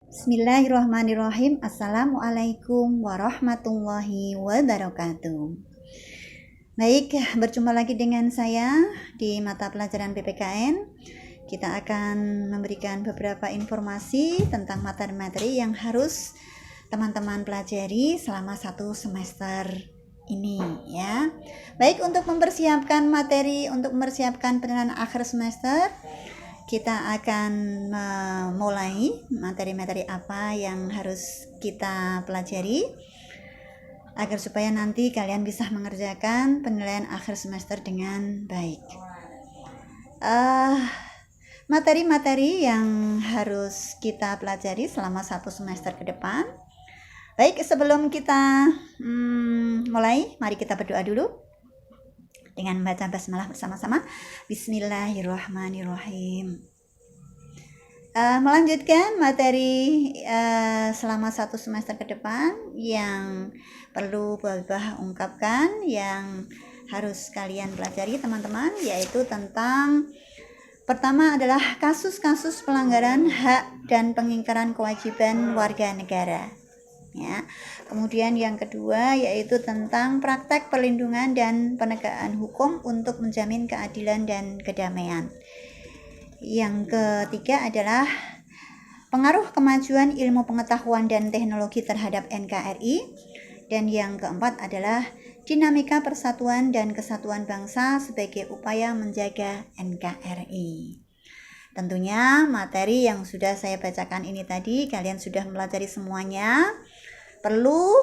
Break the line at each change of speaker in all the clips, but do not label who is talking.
Bismillahirrahmanirrahim. Assalamualaikum warahmatullahi wabarakatuh. Baik, berjumpa lagi dengan saya di mata pelajaran PPKN. Kita akan memberikan beberapa informasi tentang materi-materi yang harus teman-teman pelajari selama satu semester ini ya. Baik, untuk mempersiapkan materi, untuk mempersiapkan penilaian akhir semester, kita akan memulai materi-materi apa yang harus kita pelajari agar supaya nanti kalian bisa mengerjakan penilaian akhir semester dengan baik. Materi-materi yang harus kita pelajari selama satu semester ke depan. Baik, sebelum kita mulai, mari kita berdoa dulu dengan membaca basmalah bersama-sama. Bismillahirrahmanirrahim. Melanjutkan materi selama satu semester ke depan yang perlu Bapak ungkapkan, yang harus kalian pelajari teman-teman, yaitu tentang pertama adalah kasus-kasus pelanggaran hak dan pengingkaran kewajiban warga negara. Ya. Kemudian yang kedua yaitu tentang praktek perlindungan dan penegakan hukum untuk menjamin keadilan dan kedamaian. Yang ketiga adalah pengaruh kemajuan ilmu pengetahuan dan teknologi terhadap NKRI. Dan yang keempat adalah dinamika persatuan dan kesatuan bangsa sebagai upaya menjaga NKRI. Tentunya materi yang sudah saya bacakan ini tadi kalian sudah mempelajari semuanya. Perlu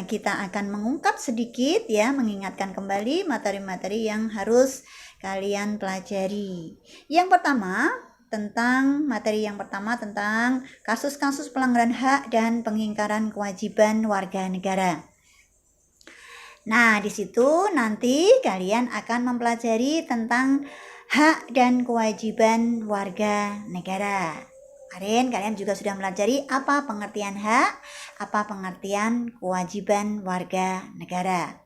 kita akan mengungkap sedikit ya, mengingatkan kembali materi-materi yang harus kalian pelajari. Yang pertama tentang kasus-kasus pelanggaran hak dan pengingkaran kewajiban warga negara. Nah, di situ nanti kalian akan mempelajari tentang hak dan kewajiban warga negara. Kalian juga sudah mempelajari apa pengertian hak, apa pengertian kewajiban warga negara.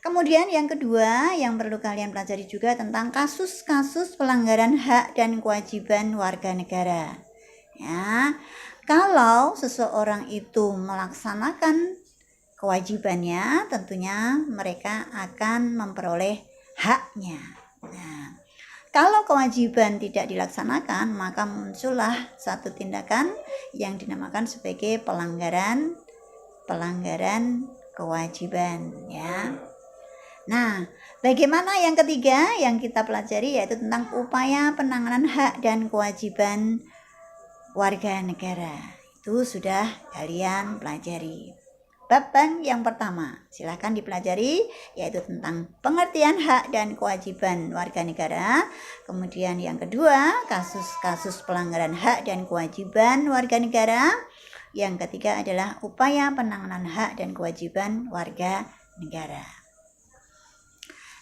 Kemudian yang kedua yang perlu kalian pelajari juga tentang kasus-kasus pelanggaran hak dan kewajiban warga negara. Ya, kalau seseorang itu melaksanakan kewajibannya, tentunya mereka akan memperoleh haknya. Nah, kalau kewajiban tidak dilaksanakan, maka muncullah satu tindakan yang dinamakan sebagai pelanggaran kewajiban ya. Nah, bagaimana yang ketiga yang kita pelajari yaitu tentang upaya penanganan hak dan kewajiban warga negara. Itu sudah kalian pelajari. Bab yang pertama, silakan dipelajari, yaitu tentang pengertian hak dan kewajiban warga negara. Kemudian yang kedua, kasus-kasus pelanggaran hak dan kewajiban warga negara. Yang ketiga adalah upaya penanganan hak dan kewajiban warga negara.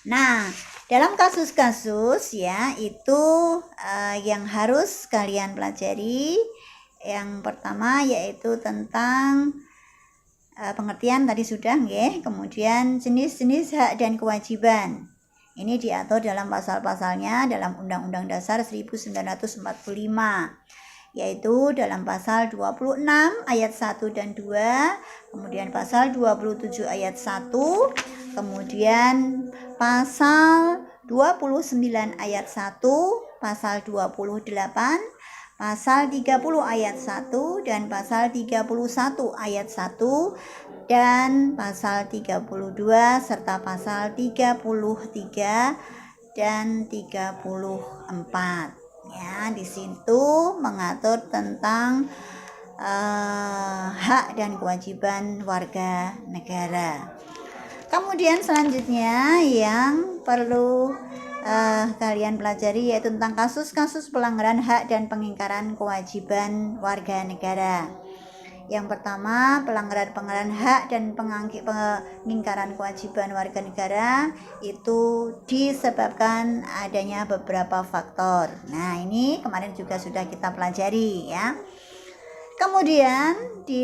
Nah, dalam kasus-kasus ya, itu yang harus kalian pelajari. Yang pertama yaitu tentang pengertian tadi sudah nggih. Kemudian jenis-jenis hak dan kewajiban. Ini diatur dalam pasal-pasalnya dalam Undang-Undang Dasar 1945, yaitu dalam pasal 26 ayat 1 dan 2, kemudian pasal 27 ayat 1, kemudian pasal 29 ayat 1, pasal 28, pasal 30 ayat 1 dan pasal 31 ayat 1 dan pasal 32 serta pasal 33 dan 34. Ya, di situ mengatur tentang hak dan kewajiban warga negara. Kemudian selanjutnya yang perlu kalian pelajari yaitu tentang kasus-kasus pelanggaran hak dan pengingkaran kewajiban warga negara. Yang pertama, pelanggaran hak dan pengingkaran kewajiban warga negara itu disebabkan adanya beberapa faktor. Nah, ini kemarin juga sudah kita pelajari ya. Kemudian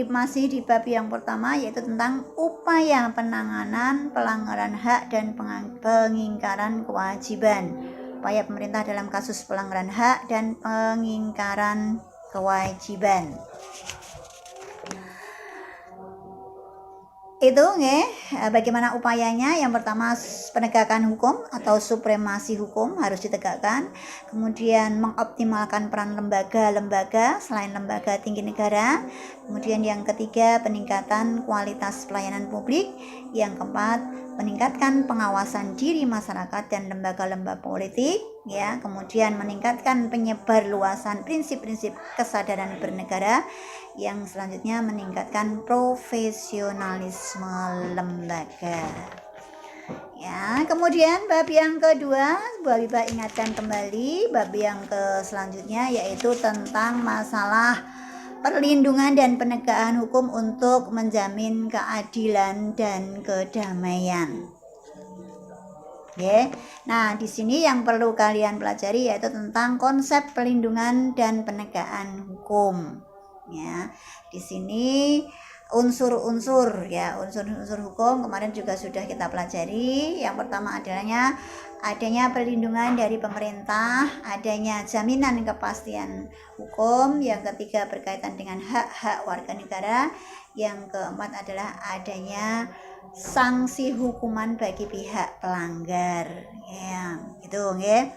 masih di bab yang pertama yaitu tentang upaya penanganan pelanggaran hak dan pengingkaran kewajiban. Upaya pemerintah dalam kasus pelanggaran hak dan pengingkaran kewajiban. itu nggih, bagaimana upayanya? Yang pertama penegakan hukum atau supremasi hukum harus ditegakkan, kemudian mengoptimalkan peran lembaga-lembaga selain lembaga tinggi negara, kemudian yang ketiga peningkatan kualitas pelayanan publik, yang keempat meningkatkan pengawasan diri masyarakat dan lembaga-lembaga politik, ya, kemudian meningkatkan penyebar luasan prinsip-prinsip kesadaran bernegara, yang selanjutnya meningkatkan profesionalisme lembaga. Ya, kemudian bab yang kedua, Bu Habibah ingatkan kembali bab yang selanjutnya, yaitu tentang masalah perlindungan dan penegakan hukum untuk menjamin keadilan dan kedamaian. Oke. Nah, di sini yang perlu kalian pelajari yaitu tentang konsep perlindungan dan penegakan hukum. Ya, di sini unsur-unsur hukum kemarin juga sudah kita pelajari. Yang pertama adanya perlindungan dari pemerintah, adanya jaminan kepastian hukum, yang ketiga berkaitan dengan hak-hak warga negara, yang keempat adalah adanya sanksi hukuman bagi pihak pelanggar. Ya, gitu nggih.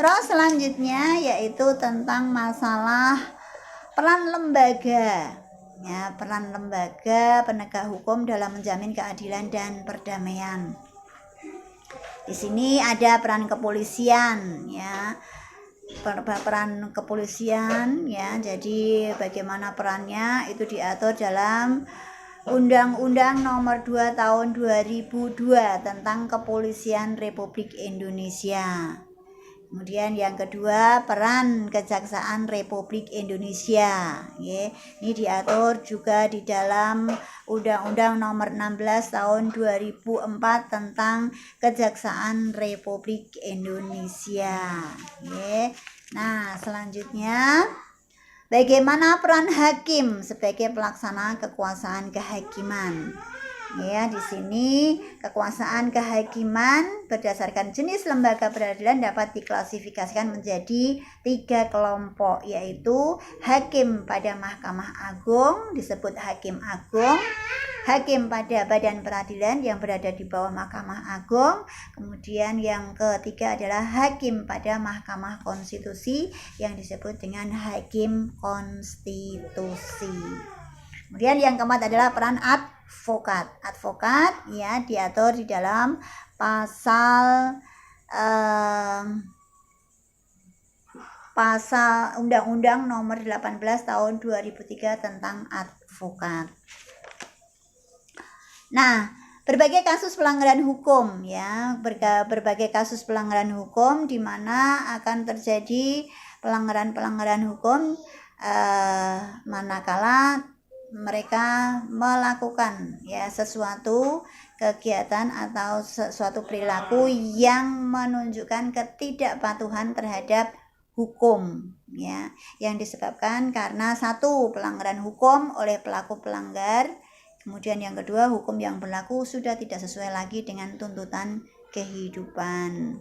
Terus selanjutnya yaitu tentang masalah peran lembaga, ya, peran lembaga penegak hukum dalam menjamin keadilan dan perdamaian. Di sini ada peran kepolisian, ya, peran kepolisian, ya. Jadi bagaimana perannya itu diatur dalam Undang-Undang Nomor 2 Tahun 2002 tentang Kepolisian Republik Indonesia. Kemudian yang kedua, peran Kejaksaan Republik Indonesia. Ini diatur juga di dalam Undang-Undang Nomor 16 Tahun 2004 tentang Kejaksaan Republik Indonesia. Nah, selanjutnya bagaimana peran hakim sebagai pelaksana kekuasaan kehakiman? Ya, di sini kekuasaan kehakiman berdasarkan jenis lembaga peradilan dapat diklasifikasikan menjadi 3 kelompok, yaitu hakim pada Mahkamah Agung disebut hakim agung, hakim pada badan peradilan yang berada di bawah Mahkamah Agung, kemudian yang ketiga adalah hakim pada Mahkamah Konstitusi yang disebut dengan hakim konstitusi. Kemudian yang keempat adalah peran advokat. Advokat, ya, diatur di dalam pasal Undang-Undang Nomor 18 Tahun 2003 tentang advokat. Nah, berbagai kasus pelanggaran hukum, ya, berbagai kasus pelanggaran hukum di mana akan terjadi pelanggaran hukum manakala mereka melakukan, ya, sesuatu kegiatan atau sesuatu perilaku yang menunjukkan ketidakpatuhan terhadap hukum, ya, yang disebabkan karena satu, pelanggaran hukum oleh pelaku pelanggar, kemudian yang kedua, hukum yang berlaku sudah tidak sesuai lagi dengan tuntutan kehidupan.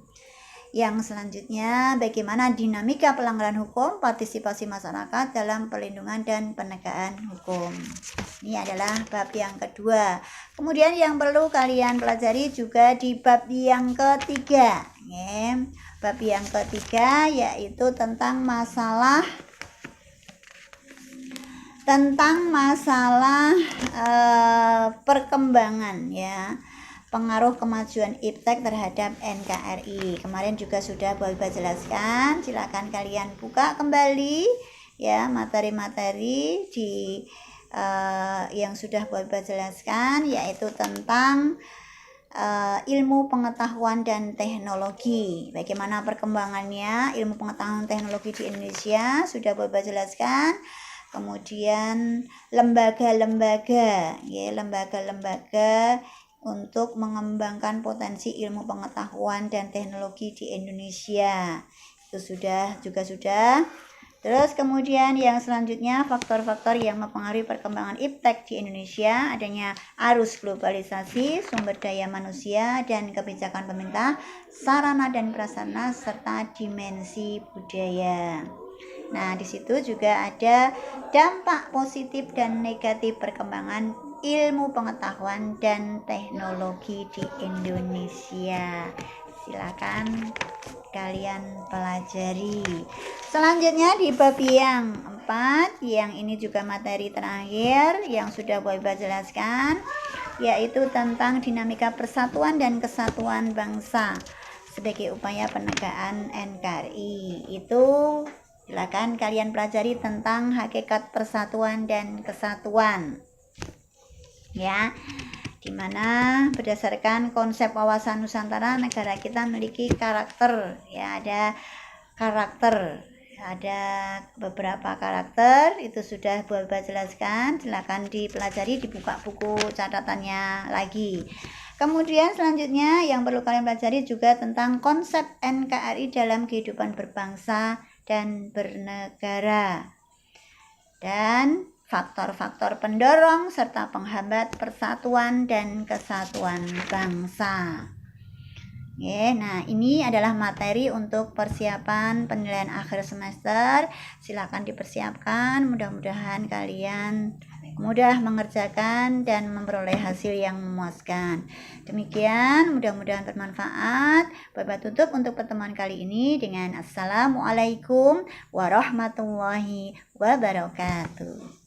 Yang selanjutnya, bagaimana dinamika pelanggaran hukum, partisipasi masyarakat dalam perlindungan dan penegakan hukum. Ini adalah bab yang kedua. Kemudian yang perlu kalian pelajari juga di bab yang ketiga. Bab yang ketiga yaitu tentang masalah perkembangan, ya, pengaruh kemajuan iptek terhadap NKRI. Kemarin juga sudah Bu Habibah jelaskan. Silakan kalian buka kembali, ya, materi-materi di yang sudah Bu Habibah jelaskan, yaitu tentang ilmu pengetahuan dan teknologi. Bagaimana perkembangannya ilmu pengetahuan teknologi di Indonesia sudah Bu Habibah jelaskan. Kemudian lembaga-lembaga, ya, lembaga-lembaga untuk mengembangkan potensi ilmu pengetahuan dan teknologi di Indonesia. Itu sudah. Terus kemudian yang selanjutnya, faktor-faktor yang mempengaruhi perkembangan iptek di Indonesia, adanya arus globalisasi, sumber daya manusia dan kebijakan pemerintah, sarana dan prasarana, serta dimensi budaya. Nah, di situ juga ada dampak positif dan negatif perkembangan ilmu pengetahuan dan teknologi di Indonesia. Silakan kalian pelajari. Selanjutnya di bab yang 4, yang ini juga materi terakhir yang sudah Bu Haibah jelaskan, yaitu tentang dinamika persatuan dan kesatuan bangsa sebagai upaya penegakan NKRI. Itu silakan kalian pelajari tentang hakikat persatuan dan kesatuan, ya, dimana berdasarkan konsep wawasan Nusantara, negara kita memiliki karakter, ya, ada beberapa karakter, itu sudah Bu Haibah jelaskan. Silakan dipelajari, dibuka buku catatannya lagi. Kemudian selanjutnya yang perlu kalian pelajari juga tentang konsep NKRI dalam kehidupan berbangsa dan bernegara, dan faktor-faktor pendorong serta penghambat persatuan dan kesatuan bangsa. Nah, ini adalah materi untuk persiapan penilaian akhir semester. Silakan dipersiapkan, mudah-mudahan kalian mudah mengerjakan dan memperoleh hasil yang memuaskan. Demikian, mudah-mudahan bermanfaat. Bapak tutup untuk pertemuan kali ini dengan Assalamualaikum warahmatullahi wabarakatuh.